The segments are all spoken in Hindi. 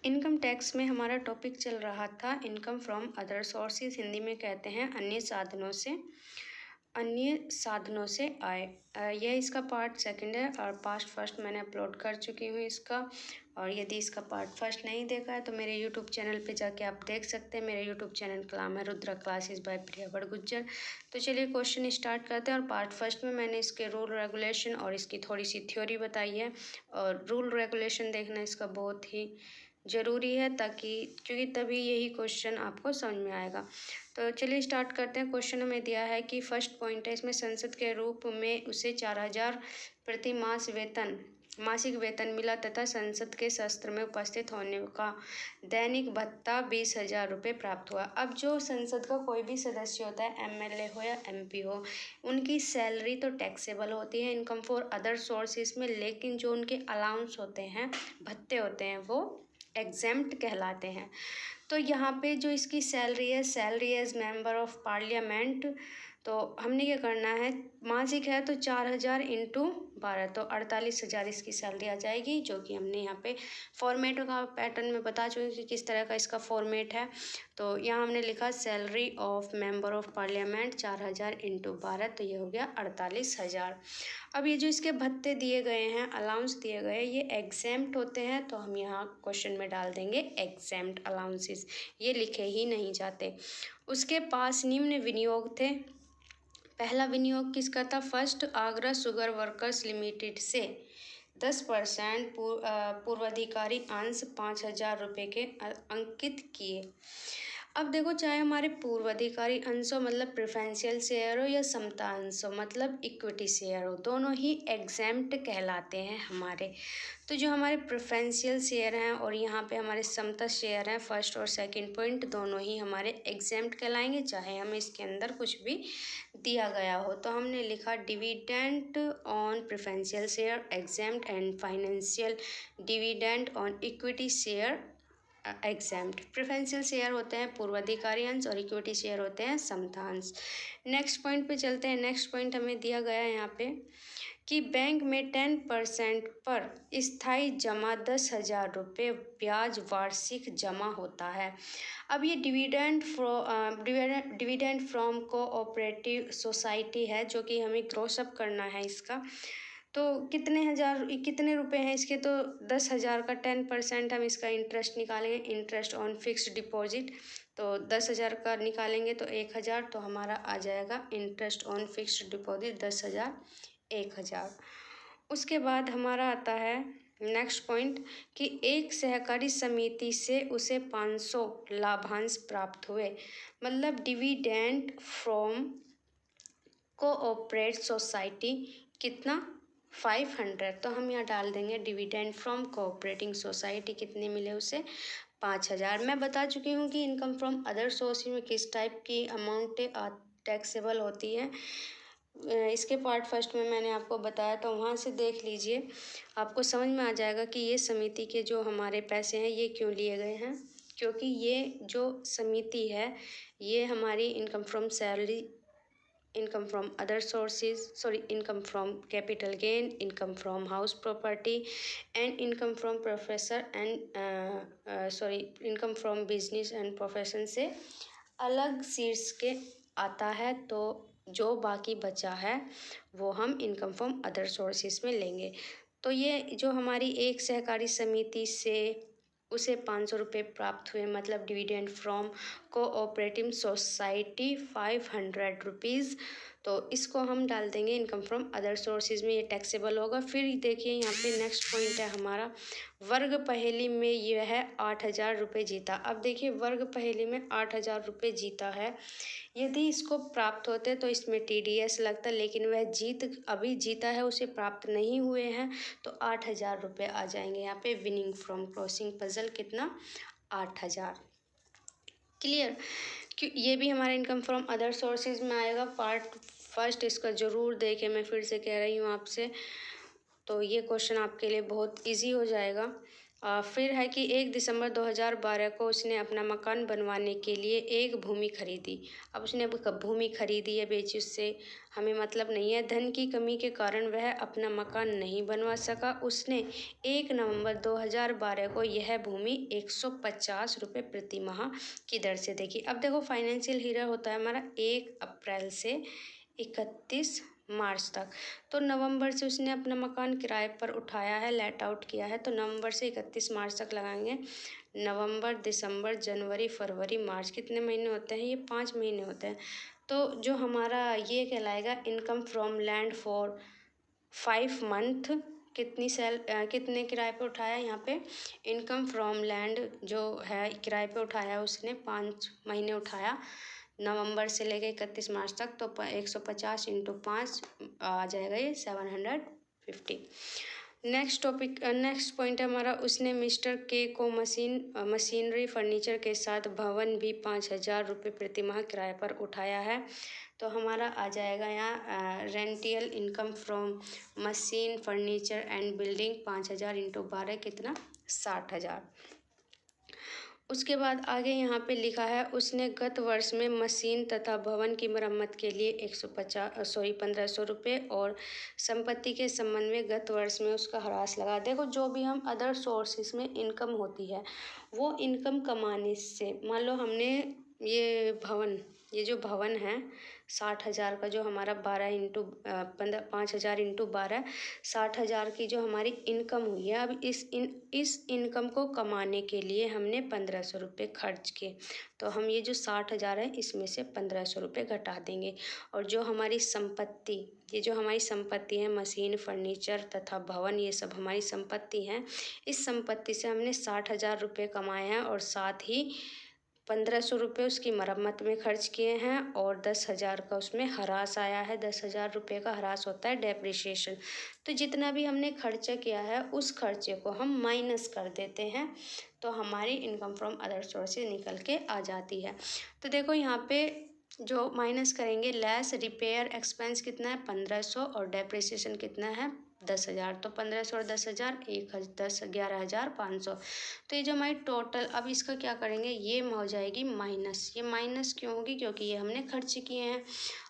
इनकम टैक्स में हमारा टॉपिक चल रहा था income from other sources, Hindi में कहते हैं अन्य साधनों से आय। यह इसका पार्ट सेकंड है और पार्ट फर्स्ट मैंने अपलोड कर चुकी हूँ इसका। और यदि इसका पार्ट फर्स्ट नहीं देखा है तो मेरे यूट्यूब चैनल पे जाके आप देख सकते हैं। मेरे यूट्यूब चैनल का नाम है रुद्रा क्लासेस बाय प्रिया बड़गुज्जर। तो चलिए क्वेश्चन स्टार्ट करते हैं। और पार्ट फर्स्ट में मैंने इसके रूल रेगुलेशन और इसकी थोड़ी सी थ्योरी बताई है। और रूल रेगुलेशन देखना इसका बहुत ही ज़रूरी है क्योंकि तभी यही क्वेश्चन आपको समझ में आएगा। तो चलिए स्टार्ट करते हैं। क्वेश्चन हमें दिया है कि फर्स्ट पॉइंट है इसमें, संसद के रूप में उसे 4000 प्रति मास मासिक वेतन मिला तथा संसद के सत्र में उपस्थित होने का दैनिक भत्ता 20,000 रुपये प्राप्त हुआ। अब जो संसद का कोई भी सदस्य होता है, एमएलए हो या एमपी हो, उनकी सैलरी तो टैक्सेबल होती है इनकम फॉर अदर सोर्सेज में, लेकिन जो उनके अलाउंस होते हैं, भत्ते होते हैं, वो एग्जेम्प्ट कहलाते हैं। तो यहाँ पे जो इसकी सैलरी है, salary as member of parliament, तो हमने क्या करना है, मासिक है तो 4000 इंटू 12 तो 48,000 इसकी सैलरी आ जाएगी, जो कि हमने यहाँ पे फॉर्मेट का पैटर्न में बता चुके कि किस तरह का इसका फॉर्मेट है। तो यहाँ हमने लिखा salary of member of parliament 4000 into 12, तो ये हो गया 48,000। अब ये जो इसके भत्ते दिए गए हैं, अलाउंस दिए गए, ये एग्जेम्प्ट होते हैं, तो हम यहाँ क्वेश्चन में डाल देंगे एग्जेम्प्ट अलाउंसेस, ये लिखे ही नहीं जाते। उसके पास निम्न विनियोग थे। पहला विनियोग किसका था? First, Agra sugar workers limited से 10% पूर्वाधिकारी अंश 5,000 रुपये के अंकित किए। अब देखो, चाहे हमारे पूर्वाधिकारी अंश हो मतलब प्रेफरेंशियल शेयर हो, या समता अंश हो मतलब इक्विटी शेयर हो, दोनों ही एग्जेम्प्ट कहलाते हैं हमारे। तो जो हमारे प्रेफरेंशियल शेयर हैं और यहाँ पे हमारे समता शेयर हैं, फर्स्ट और सेकंड पॉइंट, दोनों ही हमारे एग्जेम्प्ट कहलाएंगे, चाहे हमें इसके अंदर कुछ भी दिया गया हो। तो हमने लिखा dividend on preferential share exempt and financial dividend on equity share exempt. Preferential share होते हैं पूर्वाधिकारी अंश और इक्विटी शेयर होते हैं समता अंश। नेक्स्ट पॉइंट पे चलते हैं। नेक्स्ट पॉइंट हमें दिया गया है यहाँ पे कि बैंक में 10% पर स्थायी जमा 10,000 रुपये ब्याज वार्षिक जमा होता है। अब ये डिविडेंड फ्रॉम कोऑपरेटिव सोसाइटी है, जो कि हमें ग्रोस अप करना है इसका। तो कितने रुपए हैं इसके? तो 10,000 का 10% हम इसका इंटरेस्ट निकालेंगे, इंटरेस्ट ऑन फिक्स्ड डिपॉजिट। तो 10,000 का निकालेंगे तो 1,000, तो हमारा आ जाएगा इंटरेस्ट ऑन फिक्स्ड डिपॉजिट 10,000 1,000। उसके बाद हमारा आता है नेक्स्ट पॉइंट कि एक सहकारी समिति से उसे 500 लाभांश प्राप्त हुए, मतलब डिविडेंड फ्रॉम कोऑपरेट सोसाइटी कितना? 500। तो हम यहाँ डाल देंगे डिविडेंड फ्रॉम कोऑपरेटिंग सोसाइटी कितने मिले उसे? 5,000। मैं बता चुकी हूँ कि इनकम फ्रॉम अदर सोर्स में किस टाइप की अमाउंट टैक्सेबल होती है। इसके पार्ट फर्स्ट में मैंने आपको बताया, तो वहाँ से देख लीजिए, आपको समझ में आ जाएगा कि ये समिति के जो हमारे पैसे हैं ये क्यों लिए गए हैं। क्योंकि ये जो समिति है ये हमारी income from salary, income from other sources, income from capital gain, income from house property and income from income from business and profession से अलग शीर्ष के आता है। तो जो बाकी बचा है वो हम इनकम फ्रॉम अदर सोर्सेज में लेंगे। तो ये जो हमारी एक सहकारी समिति से उसे 500 रुपये प्राप्त हुए, मतलब dividend from cooperative society 500 rupees, तो इसको हम डाल देंगे इनकम फ्रॉम अदर सोर्सेज में, ये टैक्सेबल होगा। फिर देखिए यहाँ पे नेक्स्ट पॉइंट है हमारा, वर्ग पहेली में यह है 8,000 रुपये जीता। अब देखिए वर्ग पहेली में 8,000 रुपये जीता है, यदि इसको प्राप्त होते तो इसमें TDS लगता, लेकिन वह अभी जीता है, उसे प्राप्त नहीं हुए हैं, तो 8,000 रुपये आ जाएंगे यहाँ पे। विनिंग फ्रॉम क्रॉसिंग पजल कितना? 8,000। क्लियर? ये भी हमारा इनकम फ्रॉम अदर सोर्सेज में आएगा। पार्ट फर्स्ट इसका ज़रूर देखें, मैं फिर से कह रही हूँ आपसे, तो ये क्वेश्चन आपके लिए बहुत इजी हो जाएगा। फिर है कि 1 दिसंबर 2012 को उसने अपना मकान बनवाने के लिए एक भूमि खरीदी। अब उसने भूमि खरीदी या बेची, उससे हमें मतलब नहीं है। धन की कमी के कारण वह अपना मकान नहीं बनवा सका। उसने 1 नवंबर 2012 को यह भूमि 150 रुपये प्रति माह की दर से देखी। अब देखो फाइनेंशियल ईयर होता है हमारा 1 अप्रैल से 31 मार्च तक। तो नवंबर से उसने अपना मकान किराए पर उठाया है, लेट आउट किया है, तो नवंबर से 31 मार्च तक लगाएंगे। नवंबर, दिसंबर, जनवरी, फरवरी, मार्च, कितने महीने होते हैं? ये 5 महीने होते हैं। तो जो हमारा ये कहलाएगा income from land for 5 month. कितने किराए पे उठाया यहाँ पे? इनकम फ्रॉम लैंड जो है किराए पे उठाया उसने 5 महीने उठाया, नवंबर से लेके 31 मार्च तक। तो 150 इंटू 5 आ जाएगा ये 750। नेक्स्ट पॉइंट है हमारा, उसने मिस्टर के को मशीनरी फर्नीचर के साथ भवन भी 5,000 रुपये प्रति माह किराए पर उठाया है। तो हमारा आ जाएगा यहाँ rental income from machine furniture and building 5,000 into 12 कितना? 60,000। उसके बाद आगे यहाँ पे लिखा है, उसने गत वर्ष में मशीन तथा भवन की मरम्मत के लिए 1,500 रुपये और संपत्ति के संबंध में गत वर्ष में उसका ह्रास लगा। देखो जो भी हम अदर सोर्सेज में इनकम होती है वो इनकम कमाने से, मान लो हमने ये जो भवन है 60,000 का, जो हमारा 5,000 इंटू 12 60,000 की जो हमारी इनकम हुई है। अब इस इनकम को कमाने के लिए हमने 1,500 रुपये खर्च किए, तो हम ये जो 60,000 है इसमें से 1,500 रुपये घटा देंगे। और जो हमारी संपत्ति, ये जो हमारी संपत्ति है मशीन फर्नीचर तथा भवन, ये सब हमारी संपत्ति हैं। इस संपत्ति से हमने 60,000 रुपये कमाए हैं और साथ ही 1,500 रुपये उसकी मरम्मत में खर्च किए हैं और 10,000 का उसमें ह्रास आया है। 10,000 रुपये का ह्रास होता है डेप्रिसिएशन। तो जितना भी हमने खर्चा किया है उस खर्चे को हम माइनस कर देते हैं, तो हमारी इनकम फ्रॉम अदर सोर्सेज निकल के आ जाती है। तो देखो यहाँ पे जो माइनस करेंगे, लेस रिपेयर एक्सपेंस कितना है? 1,500 और डेप्रिसिएशन कितना है? 10,000। तो 1,500 और 10,000 11,500। तो ये जो हमारी टोटल, अब इसका क्या करेंगे, ये हो जाएगी माइनस। ये माइनस क्यों होगी? क्योंकि ये हमने खर्च किए हैं।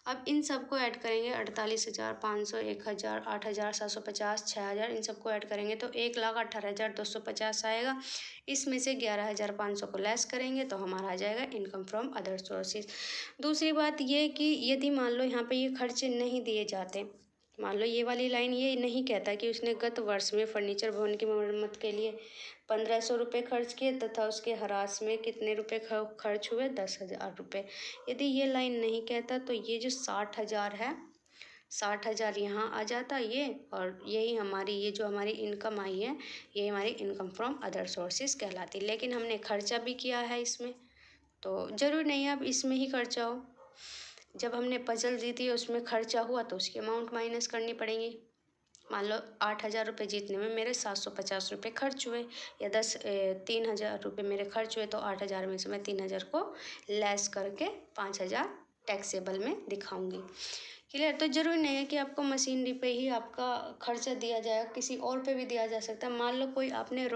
अब इन सबको ऐड करेंगे, 48,500, 1,000, 8,750, 6,000, इन सबको ऐड करेंगे तो 1,18,250 आएगा। इसमें से 11,500 को लेस करेंगे तो हमारा आ जाएगा इनकम फ्रॉम अदर सोर्सेज। दूसरी बात ये कि यदि मान लो यहाँ पे ये खर्चे नहीं दिए जाते, मान लो ये वाली लाइन ये नहीं कहता कि उसने गत वर्ष में फर्नीचर भवन की मरम्मत के लिए 1,500 रुपये खर्च किए तथा उसके ह्रास में कितने रुपए खर्च हुए? 10,000 रुपये। यदि ये लाइन नहीं कहता तो ये जो 60,000 है, 60,000 यहाँ आ जाता ये, और यही हमारी ये जो हमारी इनकम आई है ये हमारी इनकम फ्रॉम अदर सोर्सेज कहलाती। लेकिन हमने खर्चा भी किया है इसमें, तो ज़रूरी नहीं है अब इसमें ही खर्चा हो। जब हमने पजल दी थी उसमें खर्चा हुआ तो उसकी अमाउंट माइनस करनी पड़ेगी। मान लो 8,000 रुपये जीतने में मेरे 750 रुपये खर्च हुए, या 3,000 रुपये मेरे खर्च हुए, तो 8,000 में से मैं 3,000 को लेस करके 5,000 टैक्सेबल में दिखाऊंगी। क्लियर? तो ज़रूरी नहीं है कि आपको मशीनरी पे ही आपका खर्चा दिया जाएगा, किसी और पे भी दिया जा सकता है। मान लो कोई आपने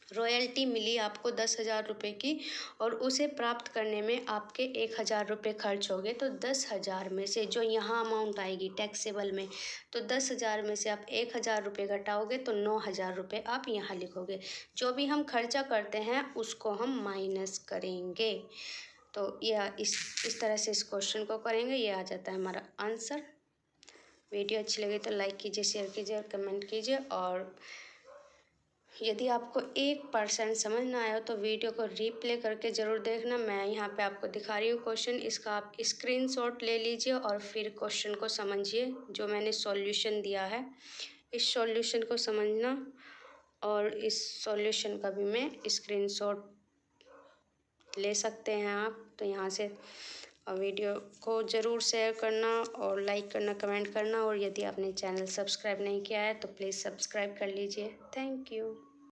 रॉयल्टी मिली आपको 10,000 रुपये की, और उसे प्राप्त करने में आपके 1,000 रुपये खर्च हो गए, तो 10,000 में से जो यहाँ अमाउंट आएगी टैक्सेबल में, तो 10,000 में से आप 1,000 रुपये घटाओगे तो 9,000 रुपये आप यहाँ लिखोगे। जो भी हम खर्चा करते हैं उसको हम माइनस करेंगे। तो यह इस तरह से इस क्वेश्चन को करेंगे, ये आ जाता है हमारा आंसर। वीडियो अच्छी लगी तो लाइक कीजिए, शेयर कीजिए और कमेंट कीजिए। और यदि आपको 1% समझ ना आया हो तो वीडियो को रीप्ले करके ज़रूर देखना। मैं यहाँ पे आपको दिखा रही हूँ क्वेश्चन, इसका आप स्क्रीनशॉट ले लीजिए और फिर क्वेश्चन को समझिए जो मैंने सॉल्यूशन दिया है। इस सॉल्यूशन को समझना और इस सॉल्यूशन का भी मैं स्क्रीनशॉट ले सकते हैं आप। तो यहाँ से वीडियो को ज़रूर शेयर करना और लाइक करना, कमेंट करना, और यदि आपने चैनल सब्सक्राइब नहीं किया है तो प्लीज़ सब्सक्राइब कर लीजिए। Thank you.